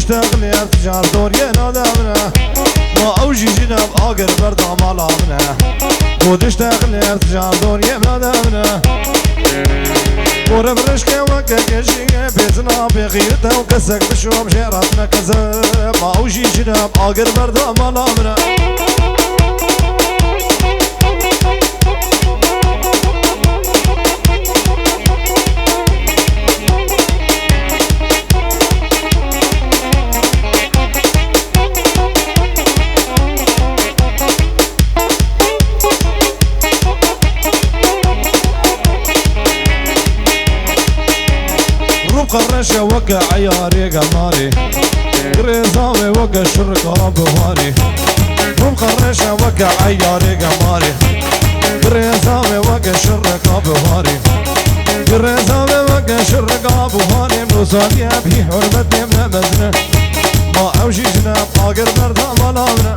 اشتغل ارتجال دوريا نادمنا ما اوجي جناب اقر بردا مالامنا خود اشتغل ارتجال دوريا نادمنا ورا برشكه وكا كشيه بيزنا بغيرته وكسك بشوم شيراتنا كذب ما اوجي جناب اقر بردا مالامنا قرشة وقع عياري قماري رزامي وقع شرقة بواري روم قرشة وقع عياري قماري رزامي وقع شرقة بواري رزامي وقع شرقة بواري منوصاتي بي حرمتي من مزنة ما اوشي جناب قاقر بردا ملامنا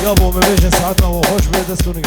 يابو مبيجن ساعتنا وخوش بيدستوني